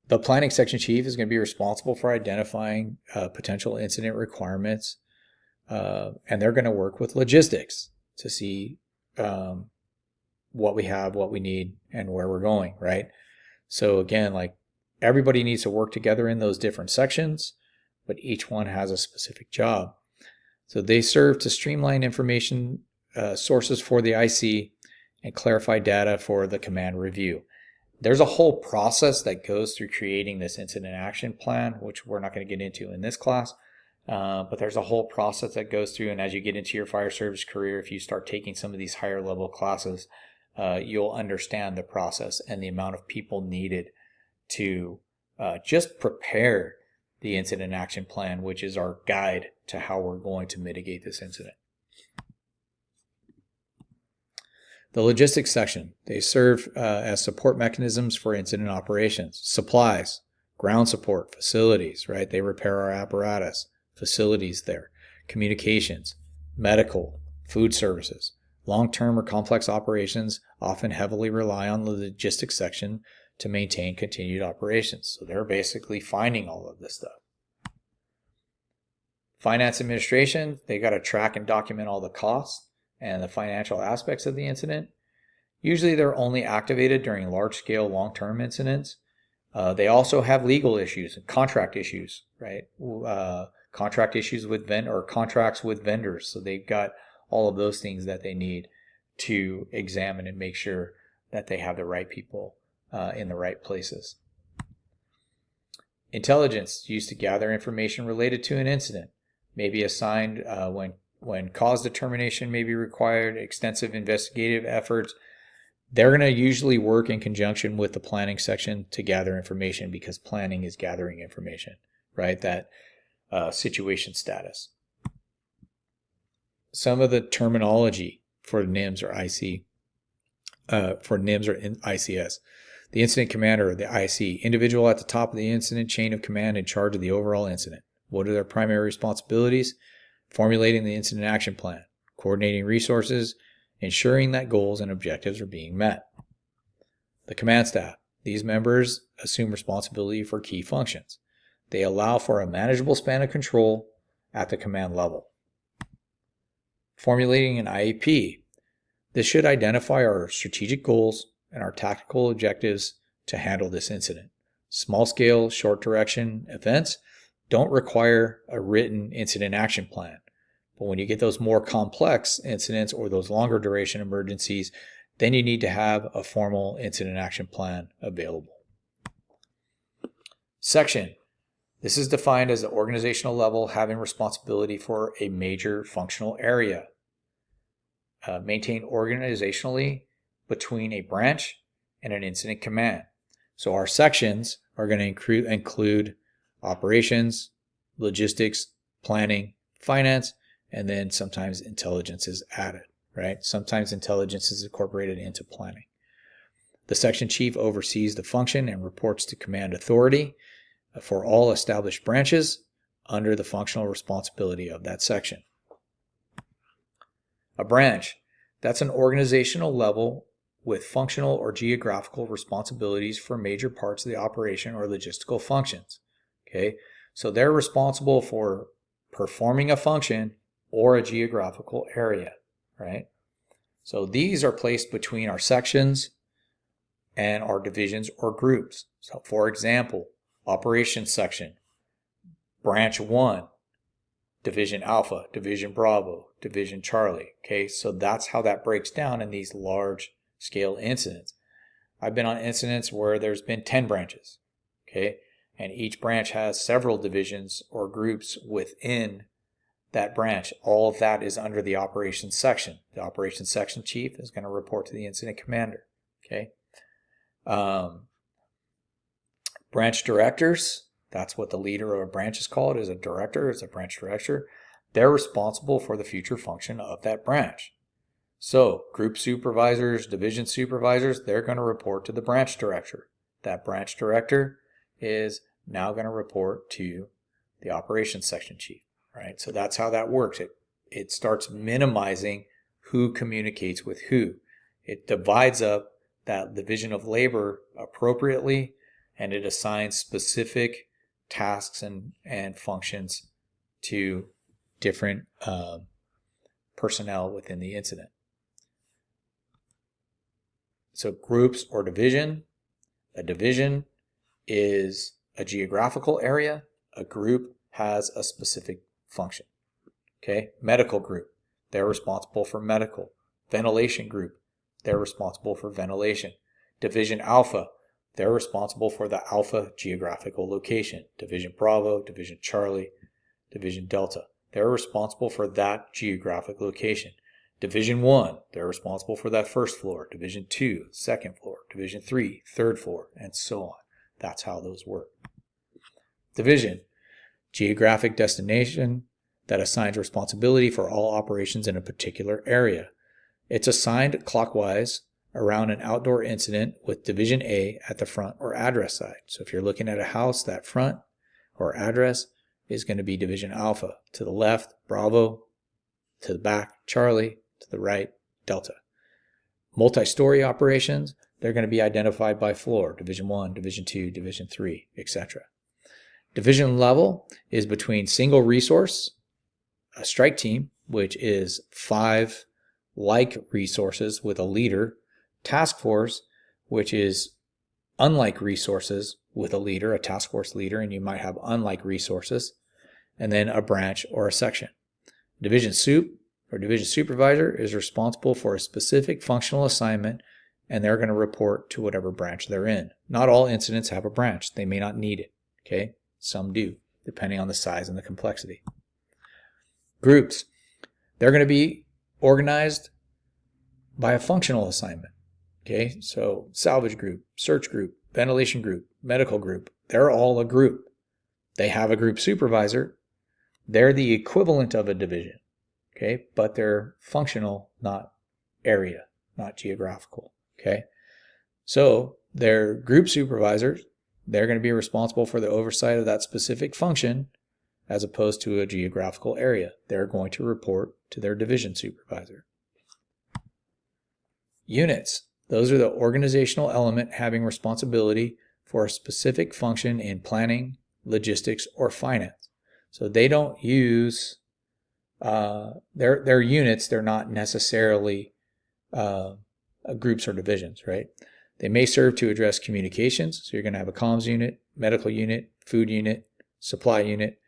The planning section chief is going to be responsible for identifying potential incident requirements, and they're going to work with logistics to see what we have, what we need, and where we're going, right? So again, like everybody needs to work together in those different sections, but each one has a specific job. So they serve to streamline information sources for the IC and clarify data for the command review. There's a whole process that goes through creating this incident action plan, which we're not going to get into in this class. But there's a whole process that goes through, and as you get into your fire service career, if you start taking some of these higher level classes, you'll understand the process and the amount of people needed to just prepare the incident action plan, which is our guide to how we're going to mitigate this incident. The logistics section, they serve as support mechanisms for incident operations, supplies, ground support, facilities, right? They repair our apparatus, facilities there, communications, medical, food services. Long-term or complex operations often heavily rely on the logistics section to maintain continued operations. So they're basically finding all of this stuff. Finance administration, they got to track and document all the costs and the financial aspects of the incident. Usually they're only activated during large-scale long-term incidents. They also have legal issues and contract issues, right? Contract issues with contracts with vendors. So they've got all of those things that they need to examine and make sure that they have the right people in the right places. Intelligence used to gather information related to an incident, may be assigned when cause determination may be required, extensive investigative efforts. They're going to usually work in conjunction with the planning section to gather information, because planning is gathering information, right? That situation status. Some of the terminology for NIMS or IC, for NIMS or ICS. The incident commander, or the IC, individual at the top of the incident chain of command in charge of the overall incident. What are their primary responsibilities? Formulating the incident action plan, coordinating resources, ensuring that goals and objectives are being met. The command staff. These members assume responsibility for key functions. They allow for a manageable span of control at the command level. Formulating an IEP. This should identify our strategic goals and our tactical objectives to handle this incident. Small-scale, short-duration events don't require a written incident action plan. But when you get those more complex incidents or those longer duration emergencies, then you need to have a formal incident action plan available. Section. This is defined as the organizational level having responsibility for a major functional area. Maintained organizationally between a branch and an incident command. So our sections are going to include operations, logistics, planning, finance, and then sometimes intelligence is added, right? Sometimes intelligence is incorporated into planning. The section chief oversees the function and reports to command authority for all established branches under the functional responsibility of that section. A branch, that's an organizational level with functional or geographical responsibilities for major parts of the operation or logistical functions. Okay, so they're responsible for performing a function or a geographical area, right? So these are placed between our sections and our divisions or groups. So for example, operations section, branch 1, division Alpha, division Bravo, division Charlie. Okay, so that's how that breaks down in these large scale incidents. I've been on incidents where there's been 10 branches, okay, and each branch has several divisions or groups within that branch. All of that is under the operations section. The operations section chief is going to report to the incident commander, okay. Branch directors, that's what the leader of a branch is called, is a director, is a branch director. They're responsible for the future function of that branch. So group supervisors, division supervisors, they're going to report to the branch director. That branch director is now going to report to the operations section chief, right? So that's how that works. It starts minimizing who communicates with who. It divides up that division of labor appropriately and it assigns specific tasks and functions to different personnel within the incident. So groups or division. A division is a geographical area. A group has a specific function. Okay, medical group, they're responsible for medical. Ventilation group, they're responsible for ventilation. Division Alpha, they're responsible for the Alpha geographical location. Division Bravo, Division Charlie, Division Delta, they're responsible for that geographic location. Division 1, they're responsible for that first floor. Division 2, second floor. Division 3, third floor, and so on. That's how those work. Division, geographic destination that assigns responsibility for all operations in a particular area. It's assigned clockwise around an outdoor incident with Division A at the front or address side. So if you're looking at a house, that front or address is going to be Division Alpha. To the left, Bravo. To the back, Charlie. To the right, Delta. Multi-story operations, they're going to be identified by floor. Division 1, Division 2, Division 3, etc. Division level is between single resource, a strike team, which is 5 like resources with a leader, task force, which is unlike resources with a leader, a task force leader, and you might have unlike resources, and then a branch or a section. Division soup or division supervisor is responsible for a specific functional assignment, and they're going to report to whatever branch they're in. Not all incidents have a branch. They may not need it. Okay, some do, depending on the size and the complexity. Groups, they're going to be organized by a functional assignment. Okay, so salvage group, search group, ventilation group, medical group, they're all a group. They have a group supervisor. They're the equivalent of a division. Okay, but they're functional, not area, not geographical. Okay, so they're group supervisors. They're going to be responsible for the oversight of that specific function as opposed to a geographical area. They're going to report to their division supervisor. Units. Those are the organizational element having responsibility for a specific function in planning, logistics, or finance. So they don't use their units. They're not necessarily groups or divisions, right? They may serve to address communications. So you're going to have a comms unit, medical unit, food unit, supply unit,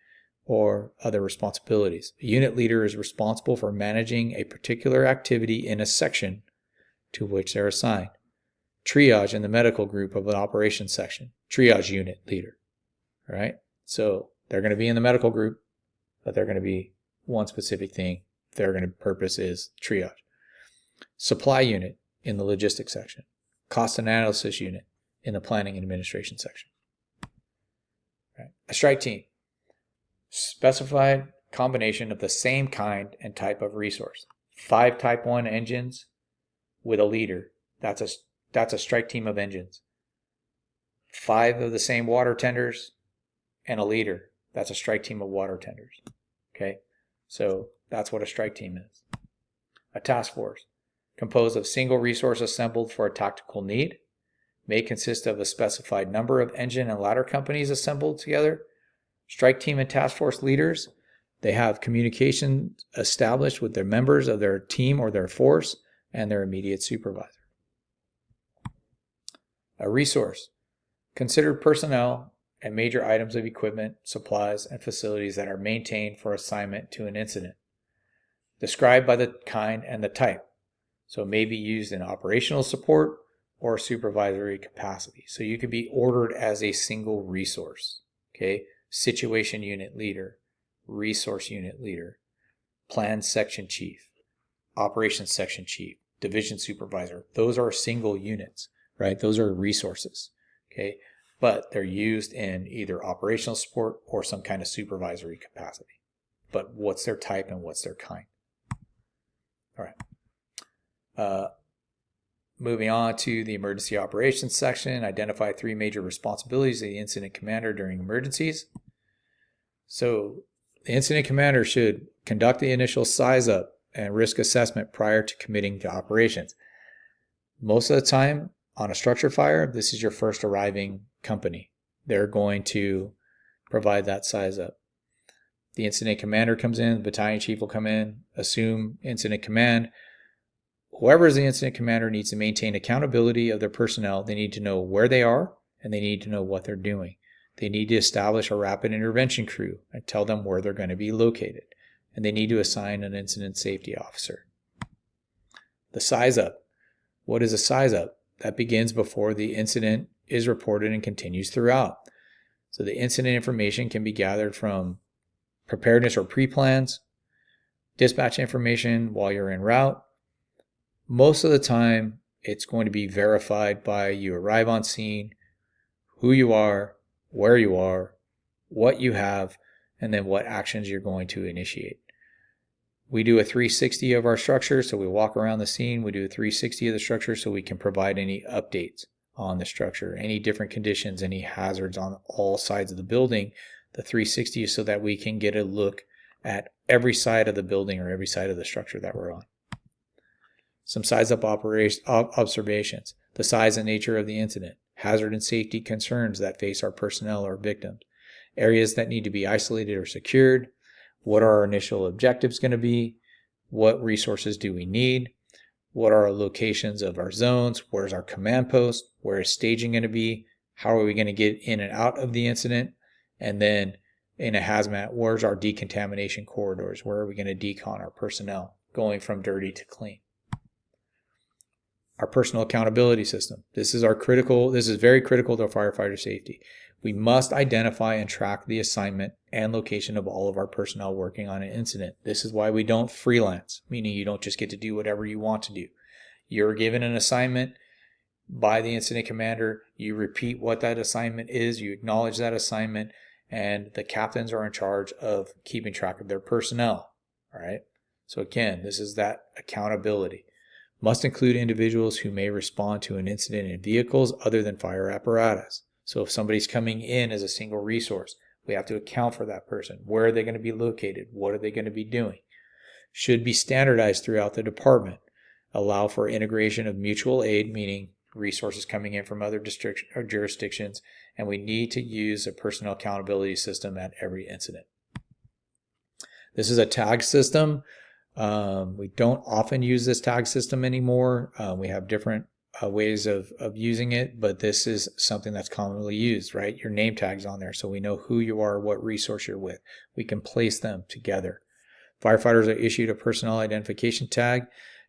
or other responsibilities. A unit leader is responsible for managing a particular activity in a section to which they're assigned. Triage in the medical group of an operations section. Triage unit leader. All right? So they're going to be in the medical group, but they're going to be one specific thing. Their purpose is triage. Supply unit in the logistics section. Cost analysis unit in the planning and administration section. All right. A strike team. Specified combination of the same kind and type of resource. 5 type 1 engines with a leader. That's a strike team of engines. 5 of the same water tenders and a leader. That's a strike team of water tenders. Okay, so that's what a strike team is. A task force composed of single resource assembled for a tactical need, may consist of a specified number of engine and ladder companies assembled together. Strike team and task force leaders, they have communication established with their members of their team or their force and their immediate supervisor. A resource, considered personnel and major items of equipment, supplies, and facilities that are maintained for assignment to an incident. Described by the kind and the type. So it may be used in operational support or supervisory capacity. So you could be ordered as a single resource. Okay, situation unit leader, resource unit leader, plan section chief, operations section chief, division supervisor. Those are single units, right? Those are resources. Okay, but they're used in either operational support or some kind of supervisory capacity. But what's their type and what's their kind? All right. Moving on to the emergency operations section, identify 3 major responsibilities of the incident commander during emergencies. So the incident commander should conduct the initial size up and risk assessment prior to committing to operations. Most of the time on a structure fire, this is your first arriving company. They're going to provide that size up. The incident commander comes in, the battalion chief will come in, assume incident command. Whoever is the incident commander needs to maintain accountability of their personnel. They need to know where they are, and they need to know what they're doing. They need to establish a rapid intervention crew and tell them where they're going to be located. And they need to assign an incident safety officer. The size up. What is a size up? That begins before the incident is reported and continues throughout. So the incident information can be gathered from preparedness or pre-plans, dispatch information while you're en route. Most of the time, it's going to be verified by you arrive on scene, who you are, where you are, what you have, and then what actions you're going to initiate. We do a 360 of our structure, so we walk around the scene. We do a 360 of the structure so we can provide any updates on the structure, any different conditions, any hazards on all sides of the building. The 360 is so that we can get a look at every side of the building or every side of the structure that we're on. Some size up observations. The size and nature of the incident. Hazard and safety concerns that face our personnel or victims. Areas that need to be isolated or secured. What are our initial objectives going to be? What resources do we need? What are our locations of our zones? Where's our command post? Where is staging going to be? How are we going to get in and out of the incident? And then in a hazmat, where's our decontamination corridors? Where are we going to decon our personnel going from dirty to clean? Our personal accountability system. This is very critical to firefighter safety. We must identify and track the assignment and location of all of our personnel working on an incident. This is why we don't freelance, meaning you don't just get to do whatever you want to do. You're given an assignment by the incident commander. You repeat what that assignment is. You acknowledge that assignment, and the captains are in charge of keeping track of their personnel. All right. So again, this is that accountability. Must include individuals who may respond to an incident in vehicles other than fire apparatus. So if somebody's coming in as a single resource, we have to account for that person. Where are they going to be located? What are they going to be doing? Should be standardized throughout the department. Allow for integration of mutual aid, meaning resources coming in from other jurisdictions, and we need to use a personnel accountability system at every incident. This is a tag system. We don't often use this tag system anymore. We have different ways of using it, but this is something that's commonly used, right? Your name tag's on there, so we know who you are, what resource you're with. We can place them together. Firefighters are issued a personnel identification tag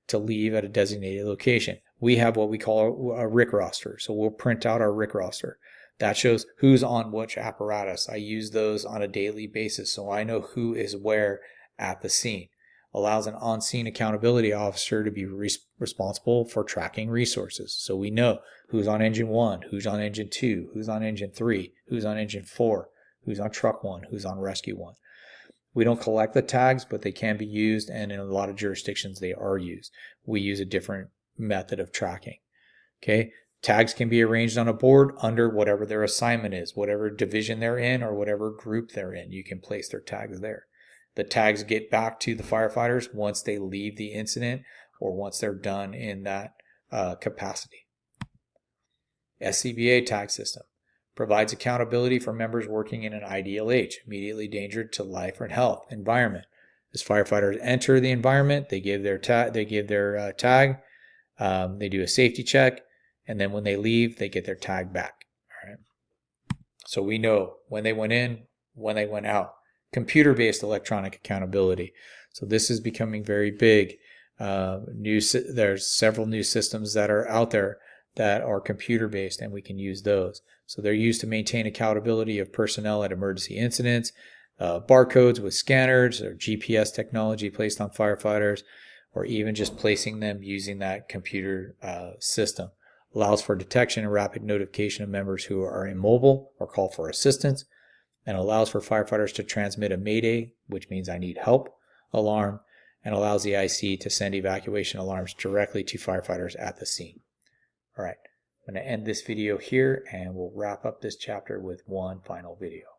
to leave at a designated location. We have what we call a RIC roster, so we'll print out our RIC roster. That shows who's on which apparatus. I use those on a daily basis, so I know who is where at the scene. Allows an on-scene accountability officer to be responsible for tracking resources. So we know who's on engine 1, who's on engine 2, who's on engine 3, who's on engine 4, who's on truck 1, who's on rescue 1. We don't collect the tags, but they can be used, and in a lot of jurisdictions they are used. We use a different method of tracking. Okay, tags can be arranged on a board under whatever their assignment is, whatever division they're in or whatever group they're in. You can place their tags there. The tags get back to the firefighters once they leave the incident or once they're done in that capacity. SCBA tag system provides accountability for members working in an IDLH, immediately danger to life or health environment. As firefighters enter the environment, they give their tag. They do a safety check, and then when they leave, they get their tag back. All right. So we know when they went in, when they went out. Computer-based electronic accountability. So this is becoming very big. There's several new systems that are out there that are computer-based, and we can use those. So they're used to maintain accountability of personnel at emergency incidents, barcodes with scanners or GPS technology placed on firefighters, or even just placing them using that computer system. Allows for detection and rapid notification of members who are immobile or call for assistance, and allows for firefighters to transmit a mayday, which means I need help, alarm, and allows the IC to send evacuation alarms directly to firefighters at the scene. All right, I'm going to end this video here, and we'll wrap up this chapter with one final video.